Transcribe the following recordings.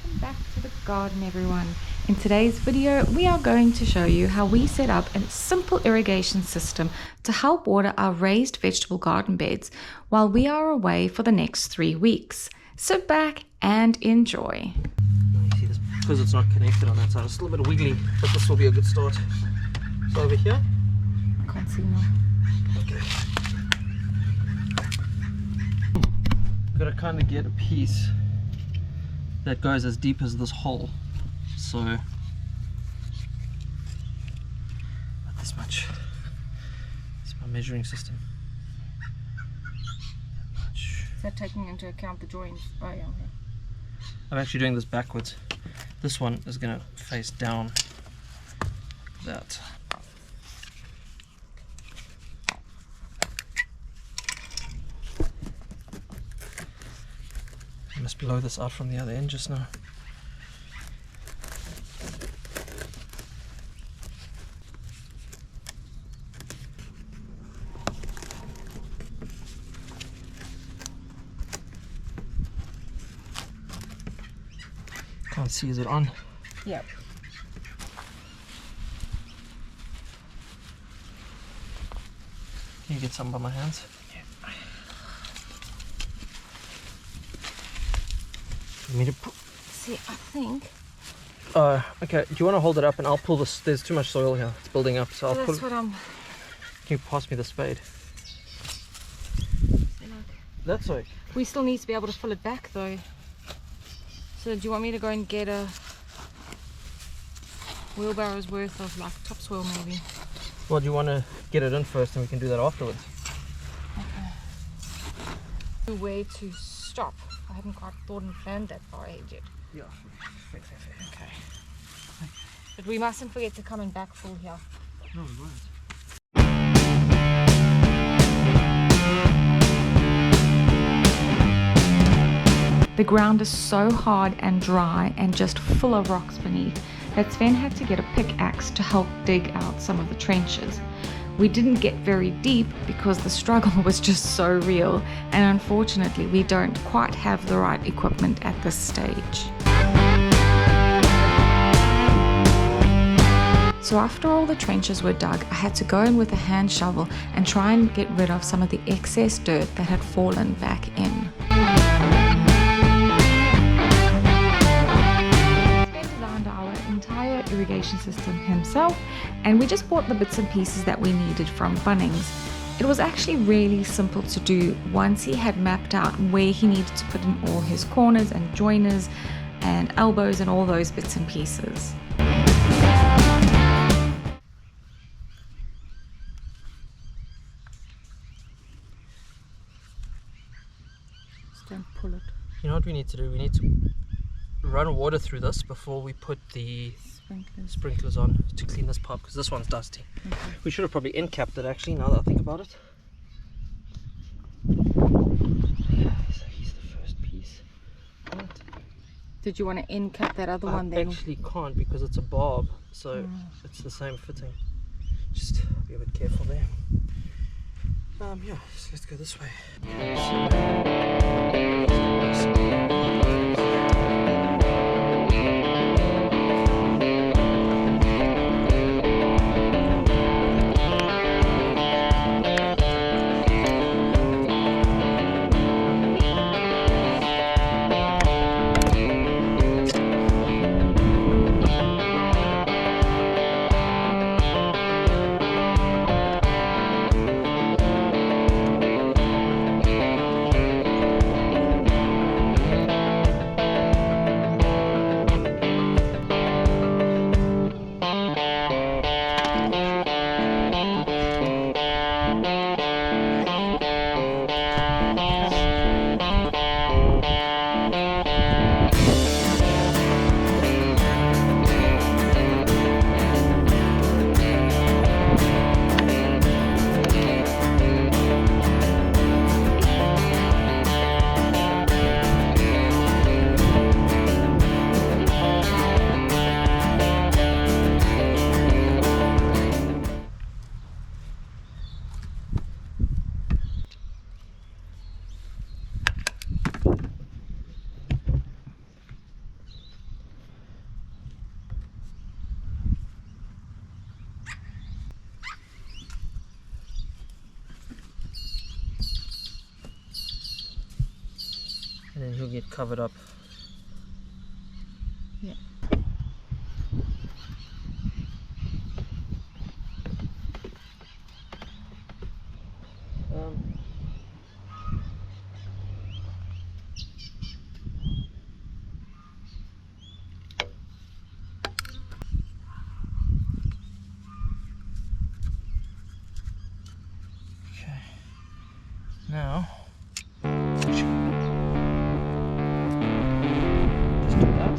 Welcome back to the garden, everyone. In today's video we are going to show you how we set up a simple irrigation system to help water our raised vegetable garden beds while we are away for the next 3 weeks. Sit back and enjoy. You see this, because it's not connected on that side, it's a little bit wiggly, but this will be a good start. So over here, I can't see now. okay, got to kind of get a piece that goes as deep as this hole, so not this much. It's my measuring system. That much. Is that taking into account the joints? Oh yeah. I'm actually doing this backwards. This one is going to face down like that. I must blow this out from the other end just now. Can't see, is it on? Yep. Can you get some by my hands? You need to See, I think okay, do you want to hold it up and I'll pull this? There's too much soil here, it's building up, so I'll pull that's it. what I'm... Can you pass me the spade? That's okay. We still need to be able to fill it back though. So do you want me to go and get a wheelbarrow's worth of like topsoil maybe? Well, do you want to get it in first and we can do that afterwards? Okay. Where to stop? I haven't quite thought and planned that far ahead yet. Yeah. Okay. But we mustn't forget to come and backfill here. No, we won't. The ground is so hard and dry and just full of rocks beneath that Sven had to get a pickaxe to help dig out some of the trenches. We didn't get very deep because the struggle was just so real, and unfortunately we don't quite have the right equipment at this stage. So after all the trenches were dug, I had to go in with a hand shovel and try and get rid of some of the excess dirt that had fallen back in. Entire irrigation system himself, and we just bought the bits and pieces that we needed from Bunnings. It was actually really simple to do once he had mapped out where he needed to put in all his corners and joiners and elbows and all those bits and pieces. Just don't pull it. You know what we need to do? We need to run water through this before we put the sprinklers on to clean this pipe, because this one's dusty. Okay. We should have probably end capped it actually, now that I think about it. Yeah, so here's the first piece. Right. Did you want to end cap that other one then? I actually can't because it's a barb, so it's the same fitting. Just be a bit careful there. Yeah, so let's go this way. it'll get covered up. Yeah. Okay. Now just do that.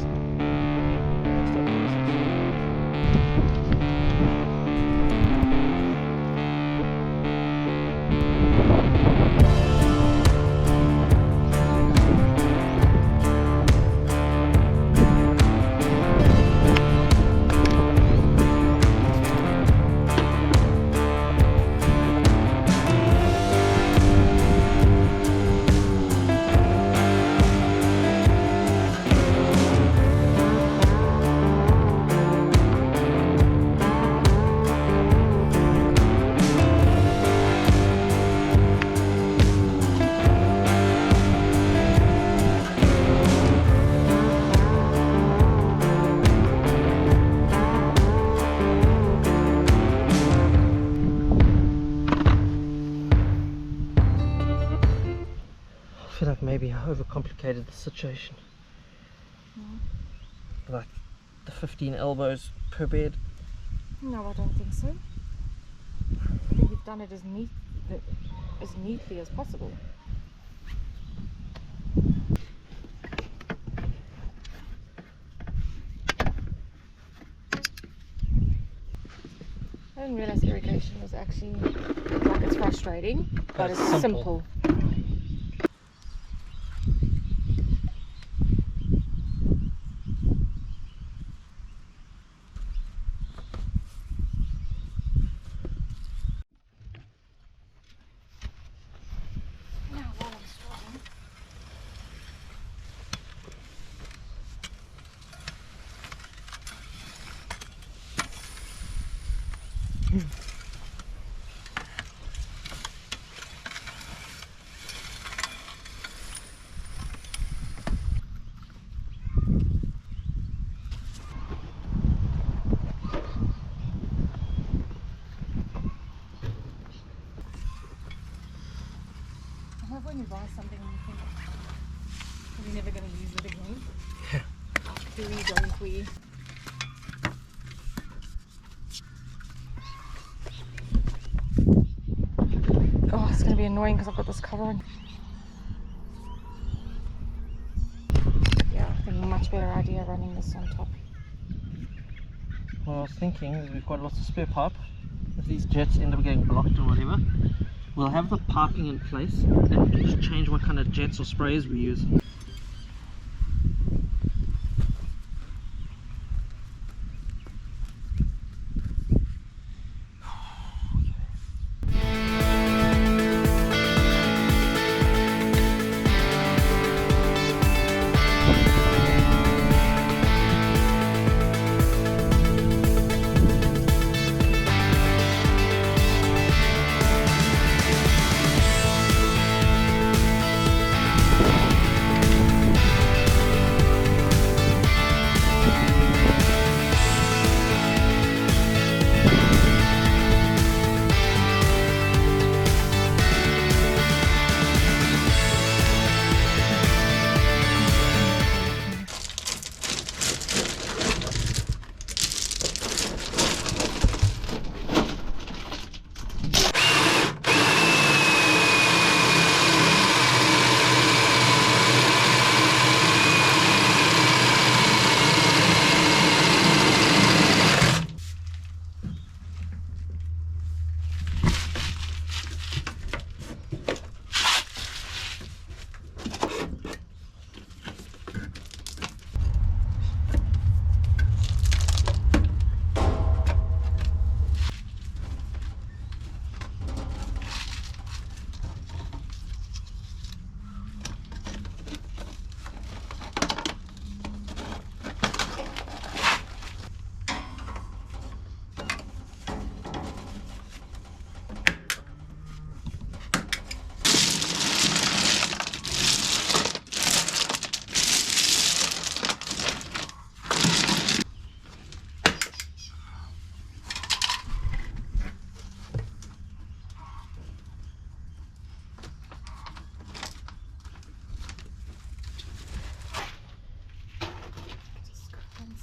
I feel like maybe I overcomplicated the situation. Like the 15 elbows per bed. No, I don't think so. I think you've done it as neatly as possible. I didn't realize irrigation was actually, like, it's frustrating, but it's simple. Now, while I'm starting, I love when you buy something and you think, are we never going to use it again? Do we, don't we? Oh, it's going to be annoying because I've got this cover on. Yeah, I think a much better idea running this on top. What I was thinking is we've got lots of spare pipe. If these jets end up getting blocked or whatever, we'll have the piping in place and we can just change what kind of jets or sprays we use.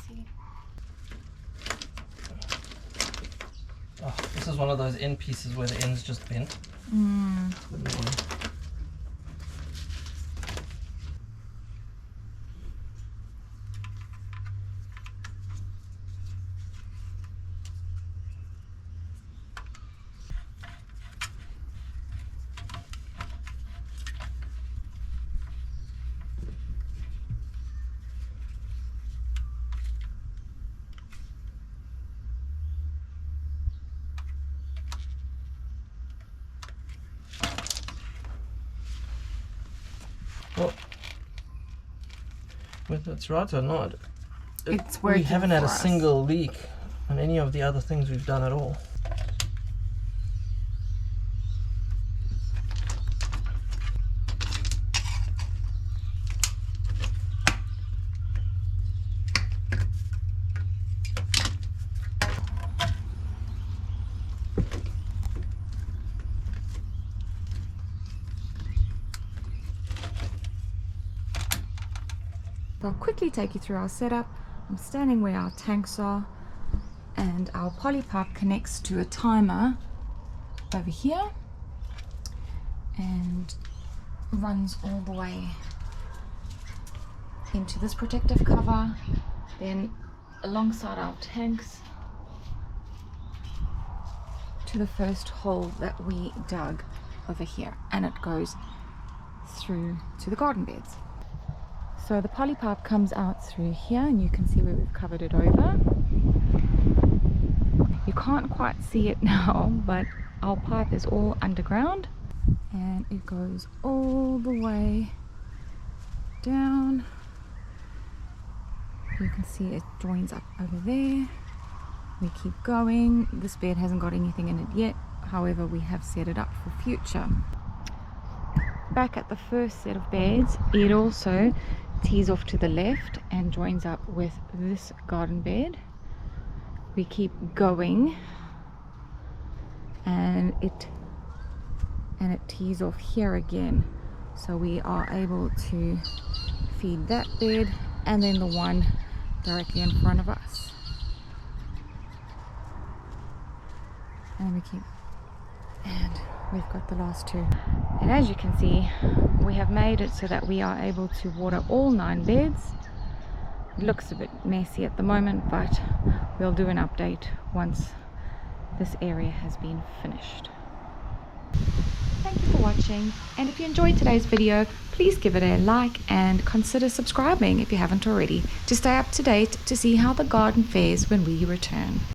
see. Oh, this is one of those end pieces where the end's just bent. Well, whether it's right or not, It's working. We haven't had for a us. single leak on any of the other things we've done at all. I'll quickly take you through our setup. I'm standing where our tanks are, and our poly pipe connects to a timer over here and runs all the way into this protective cover, then alongside our tanks to the first hole that we dug over here, and it goes through to the garden beds. So the poly pipe comes out through here, and you can see where we've covered it over. You can't quite see it now, but our pipe is all underground, and it goes all the way down. You can see it joins up over there. We keep going. This bed hasn't got anything in it yet, however we have set it up for future. Back at the first set of beds, it also tees off to the left and joins up with this garden bed. We keep going, and it tees off here again, so we are able to feed that bed and then the one directly in front of us, and we've got the last two. And as you can see, we have made it so that we are able to water all 9 beds. It looks a bit messy at the moment, but we'll do an update once this area has been finished. Thank you for watching, and if you enjoyed today's video, please give it a like and consider subscribing if you haven't already, to stay up to date to see how the garden fares when we return.